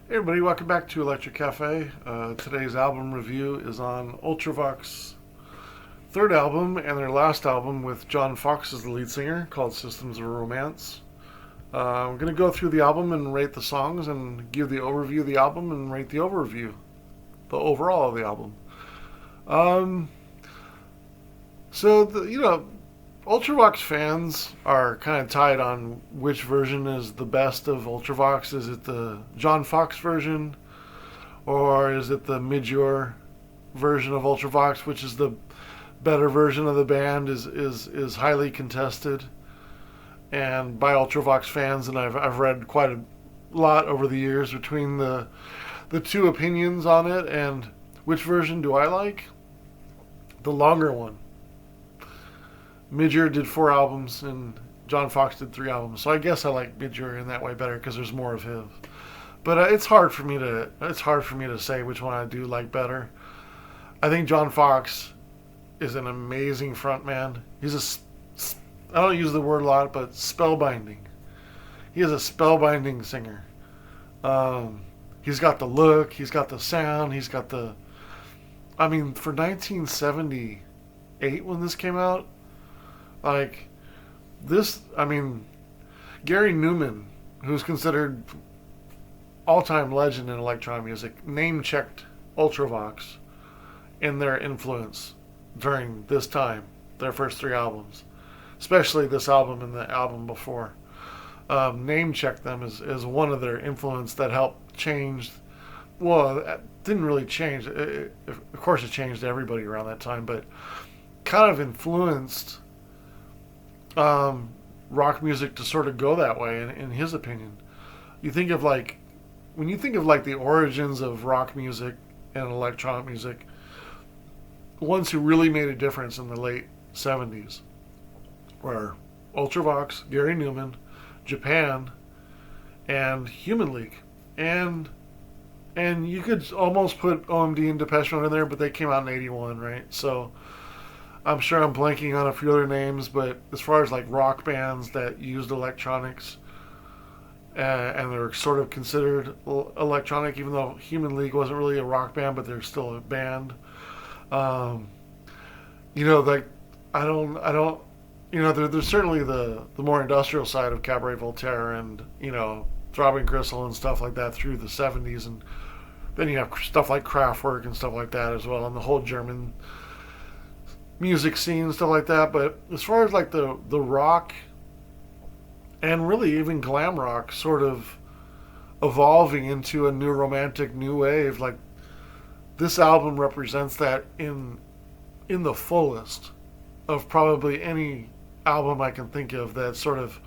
Hey everybody, welcome back to Electric Cafe. Today's album review is on Ultravox third album and their last album with John Fox as the lead singer called Systems of Romance. I'm going to go through the album and rate the songs and give the overview of the album and rate the overview, the overall of the album. Um, Ultravox fans are kind of tied on which version is the best of Ultravox. Is it the John Fox version, or is it the Midure version of Ultravox, which is the better version of the band? Is highly contested, and by Ultravox fans, and I've read quite a lot over the years between the two opinions on it. And which version do I like? The longer one. Midure did 4 albums and John Fox did 3 albums, so I guess I like Midure in that way better because there's more of his. But it's hard for me to say which one I do like better. I think John Fox is an amazing frontman. I don't use the word a lot, but spellbinding. He is a spellbinding singer. He's got the look, he's got the sound, he's got the. I mean, for 1978 when this came out, like this, I mean, Gary Newman, who's considered all-time legend in electronic music, name-checked Ultravox in their influence during this time, their first 3 albums, especially this album and the album before. Name-checked them as one of their influence that helped change. Well, it didn't really change. Of course, it changed everybody around that time, but kind of influenced rock music to sort of go that way, in his opinion. You think of when you think of the origins of rock music and electronic music, the ones who really made a difference in the late 70s were Ultravox, Gary Newman, Japan, and Human League. And you could almost put OMD and Depeche Mode in there, but they came out in 81, right? So I'm sure I'm blanking on a few other names, but as far as rock bands that used electronics, and they're sort of considered electronic, even though Human League wasn't really a rock band, but they're still a band. Um, I don't, there's certainly the more industrial side of Cabaret Voltaire and Throbbing Gristle and stuff like that through the 70s, and then you have stuff like Kraftwerk and stuff like that as well, and the whole German music scene and stuff like that. But as far as the rock and really even glam rock sort of evolving into a new romantic new wave, this album represents that in the fullest of probably any album I can think of that sort of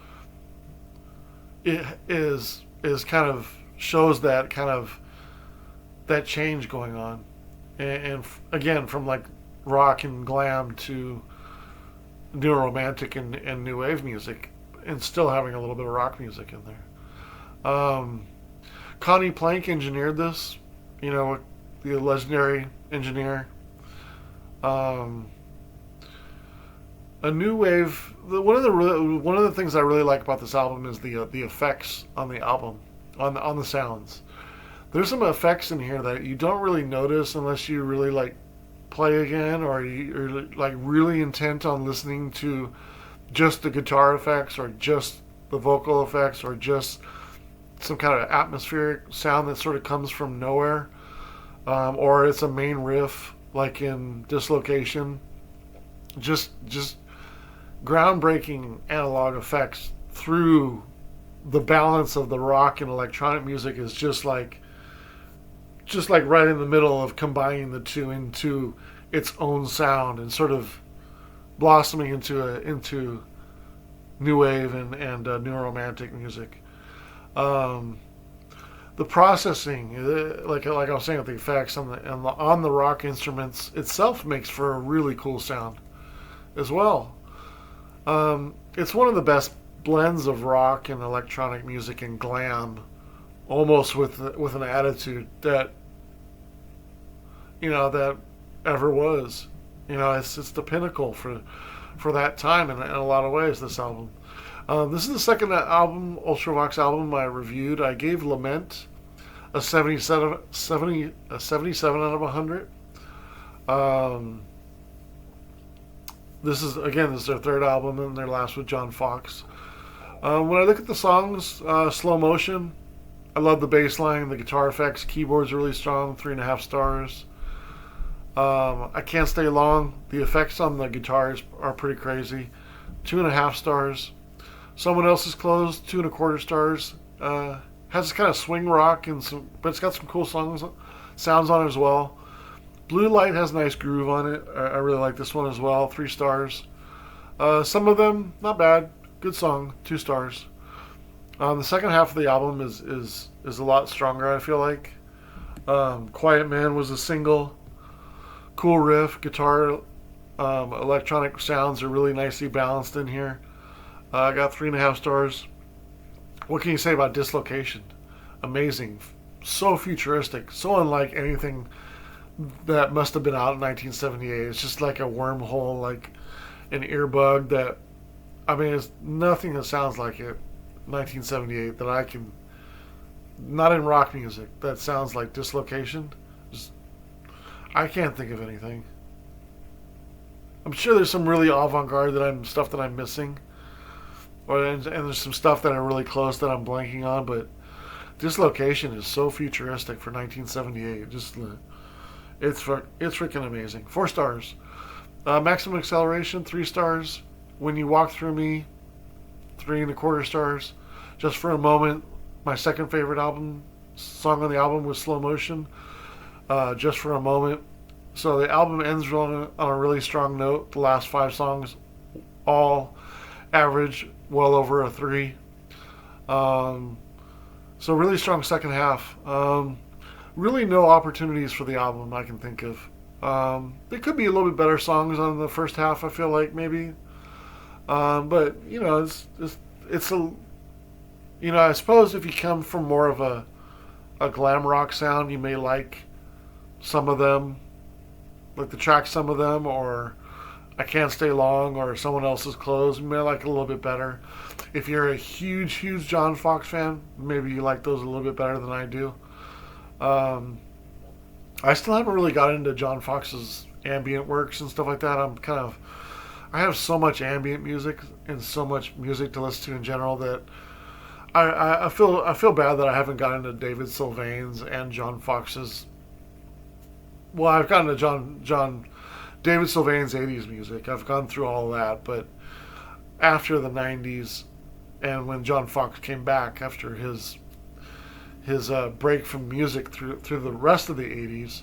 it is kind of shows that kind of that change going on, and again from rock and glam to new romantic and new wave music, and still having a little bit of rock music in there. Connie Plank engineered this, the legendary engineer. A new wave. One of the things I really like about this album is the effects on the album, on the sounds. There's some effects in here that you don't really notice unless you really play again, or you're really intent on listening to just the guitar effects or just the vocal effects or just some kind of atmospheric sound that sort of comes from nowhere, or it's a main riff like in Dislocation. Just groundbreaking analog effects through the balance of the rock and electronic music is just right in the middle of combining the two into its own sound and sort of blossoming into new wave and new romantic music. The processing, like I was saying, with the effects on the rock instruments itself, makes for a really cool sound as well. It's one of the best blends of rock and electronic music and glam, almost with an attitude that that ever was. It's the pinnacle for that time in a lot of ways. This album. This is the second Ultravox album I reviewed. I gave Lament a 77 out of 100. Um, this is their third album and their last with John Fox. When I look at the songs, Slow Motion, I love the bass line, the guitar effects, keyboards are really strong, 3.5 stars. I Can't Stay Long, the effects on the guitars are pretty crazy, 2.5 stars. Someone Else's Clothes, 2.25 stars. Has this kind of swing rock but it's got some cool sounds on it as well. Blue Light has a nice groove on it. I really like this one as well, 3 stars. Some of them not bad, good song, 2 stars. The second half of the album is a lot stronger, I feel like. Quiet Man was a single, cool riff, guitar, electronic sounds are really nicely balanced in here. I got 3.5 stars. What can you say about Dislocation? Amazing. So futuristic. So unlike anything that must have been out in 1978. It's just like a wormhole, like an earbug that, I mean, it's nothing that sounds like it. 1978 that I can, not in rock music, that sounds like Dislocation. Just, I can't think of anything. I'm sure there's some really avant-garde stuff that I'm missing. And there's some stuff that are really close that I'm blanking on, but Dislocation is so futuristic for 1978. It's freaking amazing. 4 stars. Maximum Acceleration, 3 stars. When You Walk Through Me, 3.25 stars. Just for a Moment, my second favorite song on the album was Slow Motion. Just for a Moment. So the album ends on a really strong note. The last 5 songs all average well over a 3. So really strong second half. Really no opportunities for the album I can think of. There could be a little bit better songs on the first half, I feel like, maybe. But, it's a, I suppose if you come from more of a glam rock sound, you may like some of them, like the track Some of Them, or I Can't Stay Long, or Someone Else's Clothes. You may like it a little bit better. If you're a huge, huge John Fox fan, maybe you like those a little bit better than I do. I still haven't really got into John Fox's ambient works and stuff like that. I have so much ambient music and so much music to listen to in general that I feel bad that I haven't gotten into David Sylvain's and John Fox's. Well, I've gotten to David Sylvain's 80s music. I've gone through all that, but after the 90s and when John Fox came back after his break from music through the rest of the 80s,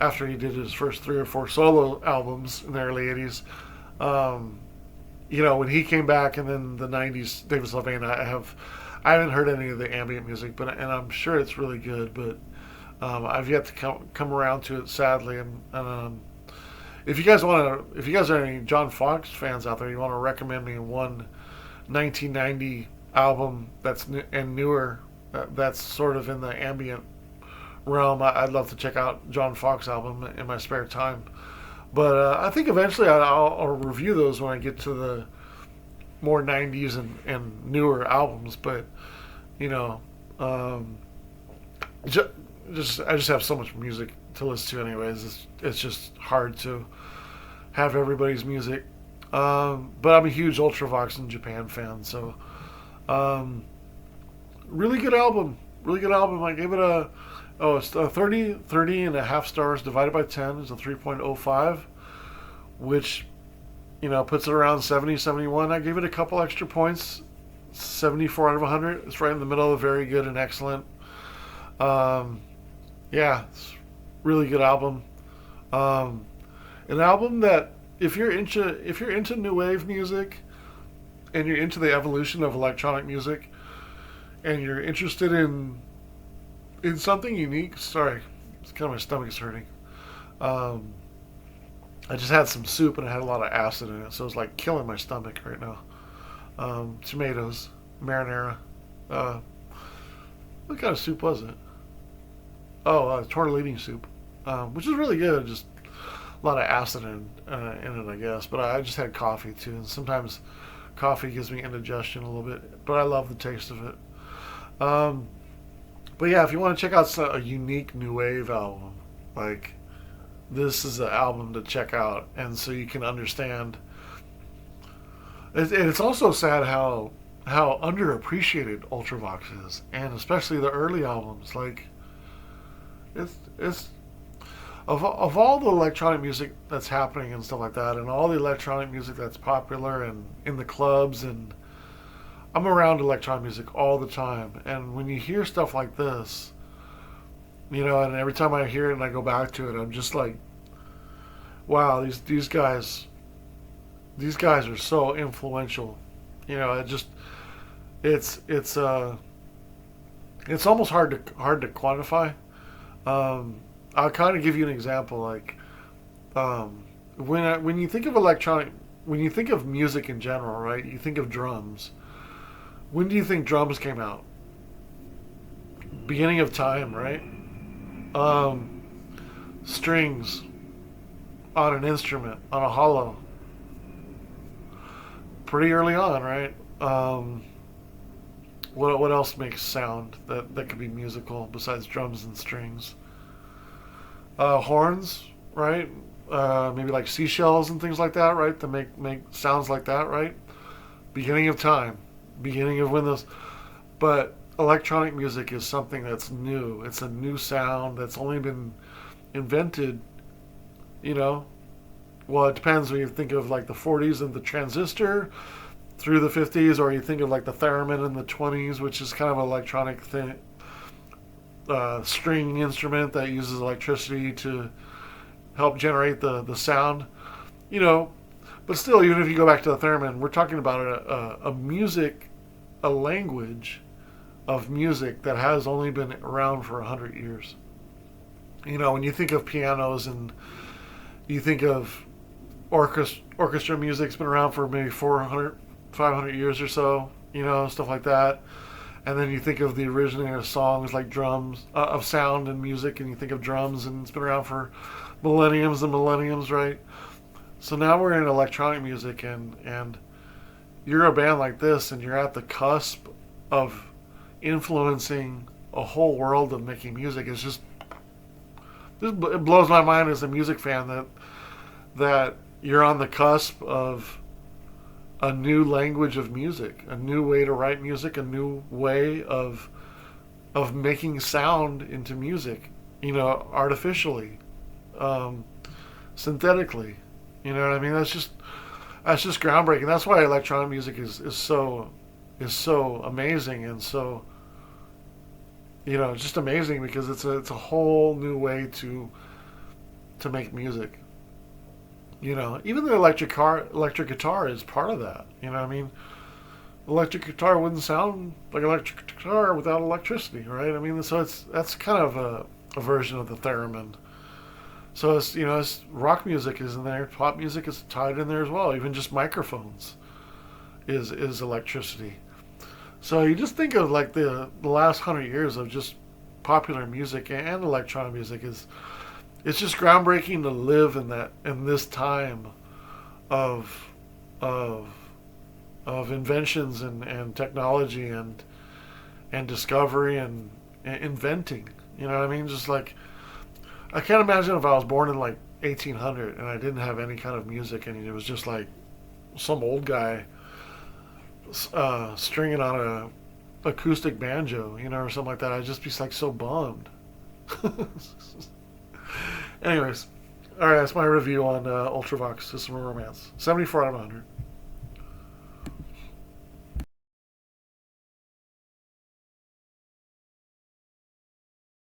after he did his first 3 or 4 solo albums in the early 80s, when he came back, and then the 90s, David Sylvain, I haven't heard any of the ambient music, and I'm sure it's really good, but I've yet to come around to it, sadly. And if you guys are any John Fox fans out there, you want to recommend me one 1990 album that's newer, that's sort of in the ambient realm, I'd love to check out John Fox album in my spare time. But I think eventually I'll review those when I get to the more 90s and newer albums. But I just have so much music to listen to anyways. It's just hard to have everybody's music. But I'm a huge Ultravox and Japan fan, so really good album. Really good album. I gave it it's 30.5 stars divided by 10 is a 3.05, which puts it around 70, 71. I gave it a couple extra points, 74 out of 100. It's right in the middle of very good and excellent. It's really good album. An album that if you're into new wave music and you're into the evolution of electronic music and you're interested in something unique. Sorry, it's kind of my stomach is hurting. I just had some soup and it had a lot of acid in it, so it's like killing my stomach right now. Tomatoes, marinara. What kind of soup was it? Tortellini soup, which is really good. Just a lot of acid in it, I guess. But I just had coffee too, and sometimes coffee gives me indigestion a little bit. But I love the taste of it. But yeah, if you want to check out a unique new wave album, like this is an album to check out, and so you can understand. It's also sad how underappreciated Ultravox is, and especially the early albums. Like it's of all the electronic music that's happening and stuff like that, and all the electronic music that's popular and in the clubs, and I'm around electronic music all the time, and when you hear stuff like this, and every time I hear it and I go back to it, I'm just like, wow, these guys are so influential. It just it's it's uh it's almost hard to quantify. I'll kind of give you an example. Like when you think of electronic, when you think of music in general, right? You think of drums. When do you think drums came out? Beginning of time, right? Um, Strings on an instrument, on a hollow, pretty early on, right? What else makes sound that could be musical besides drums and strings? Horns, right? Maybe like seashells and things like that, right? To make sounds like that, right? Beginning of time, beginning of when those. But electronic music is something that's new. It's a new sound that's only been invented, you know. Well, it depends when you think of like the 40s and the transistor through the 50s, or you think of like the theremin in the 20s, which is kind of an electronic thing, string instrument that uses electricity to help generate the sound, you know. But still, even if you go back to the theremin, we're talking about a music, a language of music that has only been around for 100 years. When you think of pianos and you think of orchestra music's been around for maybe 400, 500 years or so, stuff like that. And then you think of the originating of songs like drums, of sound and music, and you think of drums, and it's been around for millenniums and millenniums, right? So now we're in electronic music, and you're a band like this, and you're at the cusp of influencing a whole world of making music. It blows my mind as a music fan that you're on the cusp of a new language of music, a new way to write music, a new way of making sound into music, artificially, synthetically. You know what I mean? That's just groundbreaking. That's why electronic music is so amazing, and so it's just amazing because it's a whole new way to make music. Even the electric guitar is part of that. You know what I mean? Electric guitar wouldn't sound like electric guitar without electricity, right? I mean, so that's kind of a version of the theremin. So it's rock music is in there, pop music is tied in there as well. Even just microphones is electricity. So you just think of like the last 100 years of just popular music and electronic music it's just groundbreaking to live in this time of of of inventions and technology and discovery and inventing. You know what I mean? Just like I can't imagine if I was born in like 1800 and I didn't have any kind of music and it was just like some old guy stringing on a acoustic banjo, or something like that. I'd just be like so bummed. Anyways, all right, that's my review on Ultravox System of Romance. 74 out of 100.